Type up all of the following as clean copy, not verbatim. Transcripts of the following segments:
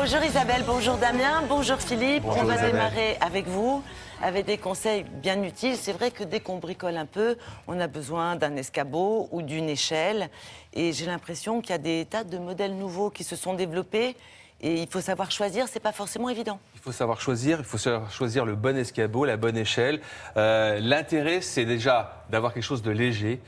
Bonjour Isabelle, bonjour Damien, bonjour Philippe. Bonjour on va Isabelle. démarrer avec vous, avec des conseils bien utiles. C'est vrai que dès qu'on bricole un peu, on a besoin d'un escabeau ou d'une échelle. Et j'ai l'impression qu'il y a des tas de modèles nouveaux qui se sont développés. Et il faut savoir choisir, c'est pas forcément évident. Il faut savoir choisir le bon escabeau, la bonne échelle. L'intérêt, c'est déjà d'avoir quelque chose de léger,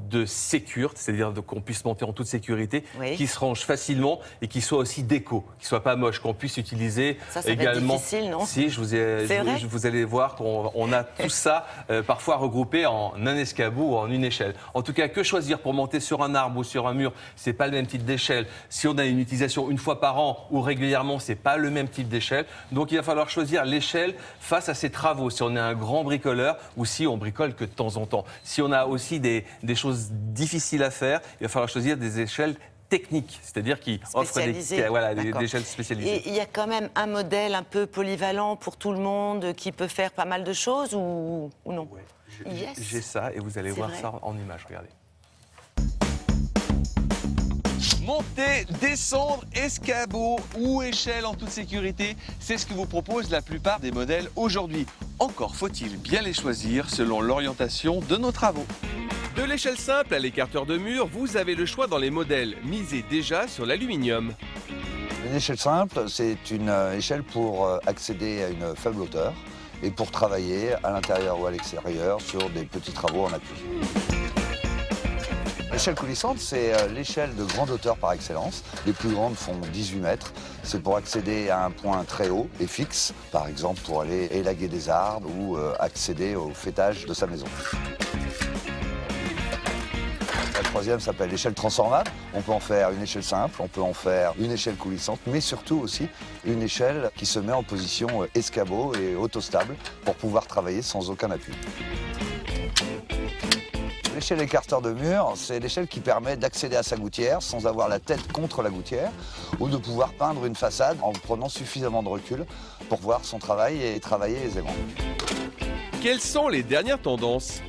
de sécure, c'est-à-dire qu'on puisse monter en toute sécurité, Oui. qui se range facilement et qui soit aussi déco, qui soit pas moche, qu'on puisse utiliser Ça va également. être difficile, non? Si, vous allez voir qu'on a tout ça parfois regroupé en un escabeau ou en une échelle. En tout cas, que choisir pour monter sur un arbre ou sur un mur, c'est pas le même type d'échelle. Si on a une utilisation une fois par an ou régulièrement, c'est pas le même type d'échelle. Donc il va falloir choisir l'échelle face à ses travaux. Si on est un grand bricoleur ou si on bricole que de temps en temps. Si on a aussi des choses difficiles à faire, il va falloir choisir des échelles techniques, c'est-à-dire qui offrent des échelles spécialisées. Et il y a quand même un modèle un peu polyvalent pour tout le monde qui peut faire pas mal de choses ou non? Ouais, Yes. j'ai ça et vous allez voir vrai. ça en image, regardez. Monter, descendre, escabeau ou échelle en toute sécurité, c'est ce que vous proposent la plupart des modèles aujourd'hui. Encore faut-il bien les choisir selon l'orientation de nos travaux. De l'échelle simple à l'écarteur de mur, vous avez le choix dans les modèles. Misez déjà sur l'aluminium. Une échelle simple, c'est une échelle pour accéder à une faible hauteur et pour travailler à l'intérieur ou à l'extérieur sur des petits travaux en appui. L'échelle coulissante, c'est l'échelle de grande hauteur par excellence. Les plus grandes font 18 mètres. C'est pour accéder à un point très haut et fixe, par exemple pour aller élaguer des arbres ou accéder au fêtage de sa maison. La troisième s'appelle l'échelle transformable. On peut en faire une échelle simple, on peut en faire une échelle coulissante, mais surtout aussi une échelle qui se met en position escabeau et autostable pour pouvoir travailler sans aucun appui. L'échelle écarteur de mur, c'est l'échelle qui permet d'accéder à sa gouttière sans avoir la tête contre la gouttière ou de pouvoir peindre une façade en prenant suffisamment de recul pour voir son travail et travailler aisément. Quelles sont les dernières tendances ?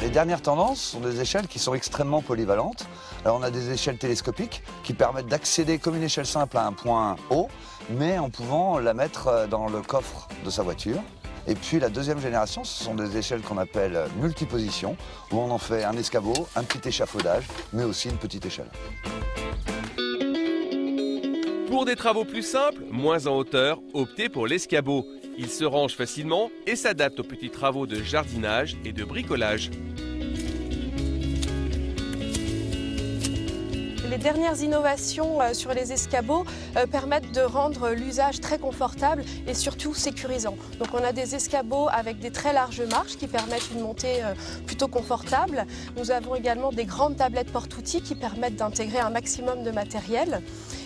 Les dernières tendances sont des échelles qui sont extrêmement polyvalentes. Alors on a des échelles télescopiques qui permettent d'accéder comme une échelle simple à un point haut, mais en pouvant la mettre dans le coffre de sa voiture. Et puis la deuxième génération, ce sont des échelles qu'on appelle multiposition, où on en fait un escabeau, un petit échafaudage, mais aussi une petite échelle. Pour des travaux plus simples, moins en hauteur, optez pour l'escabeau. Il se range facilement et s'adapte aux petits travaux de jardinage et de bricolage. Les dernières innovations sur les escabeaux permettent de rendre l'usage très confortable et surtout sécurisant. Donc on a des escabeaux avec des très larges marches qui permettent une montée plutôt confortable. Nous avons également des grandes tablettes porte-outils qui permettent d'intégrer un maximum de matériel.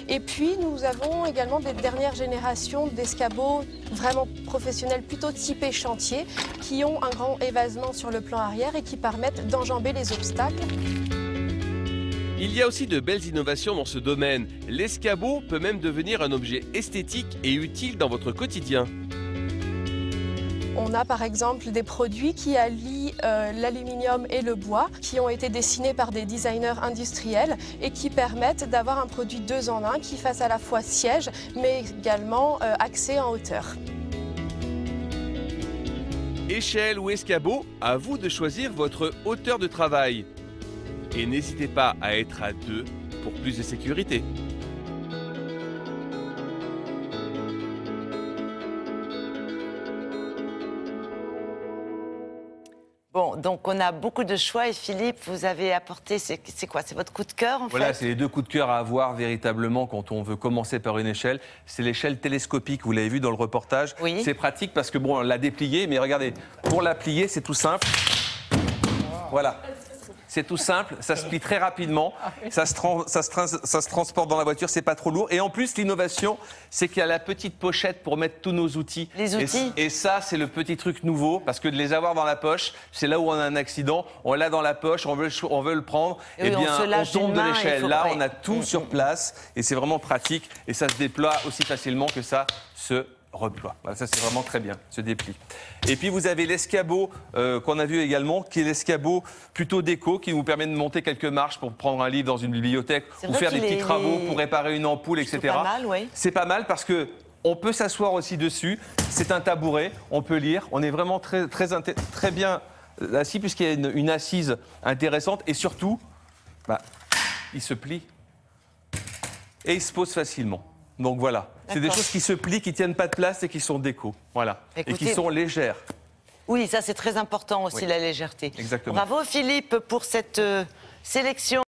Et puis nous avons également des dernières générations d'escabeaux vraiment professionnels, plutôt typés chantier, qui ont un grand évasement sur le plan arrière et qui permettent d'enjamber les obstacles. Il y a aussi de belles innovations dans ce domaine. L'escabeau peut même devenir un objet esthétique et utile dans votre quotidien. On a par exemple des produits qui allient l'aluminium et le bois, qui ont été dessinés par des designers industriels et qui permettent d'avoir un produit 2 en 1 qui fasse à la fois siège mais également axé en hauteur. Échelle ou escabeau, à vous de choisir votre hauteur de travail. Et n'hésitez pas à être à 2 pour plus de sécurité. Bon, donc on a beaucoup de choix et Philippe, vous avez apporté, c'est quoi? C'est votre coup de cœur en Voilà, fait? c'est les 2 coups de cœur à avoir véritablement quand on veut commencer par une échelle. C'est l'échelle télescopique, vous l'avez vu dans le reportage. Oui. C'est pratique parce que bon, on l'a dépliée, mais regardez, pour la plier, c'est tout simple. Voilà. C'est tout simple, ça se plie très rapidement, ça se transporte dans la voiture, c'est pas trop lourd. Et en plus, l'innovation, c'est qu'il y a la petite pochette pour mettre tous nos outils. Les outils. Et ça, c'est le petit truc nouveau, parce que de les avoir dans la poche, c'est là où on a un accident, on l'a dans la poche, on veut le prendre, Et oui, on tombe de l'échelle. Là, ouais. on a tout sur place, et c'est vraiment pratique, et ça se déploie aussi facilement que ça se reploie. Voilà, ça, c'est vraiment très bien, se déplie. Et puis, vous avez l'escabeau qu'on a vu également, qui est l'escabeau plutôt déco, qui vous permet de monter quelques marches pour prendre un livre dans une bibliothèque ou faire des petits travaux pour réparer une ampoule, etc. Pas mal, oui. C'est pas mal parce que on peut s'asseoir aussi dessus. C'est un tabouret, on peut lire. On est vraiment très bien assis puisqu'il y a une assise intéressante et surtout, il se plie et il se pose facilement. Donc voilà, c'est des choses qui se plient, qui tiennent pas de place et qui sont déco. Voilà. Écoutez, et qui sont légères. Oui, ça c'est très important aussi, la légèreté. Exactement. Bravo Philippe pour cette sélection.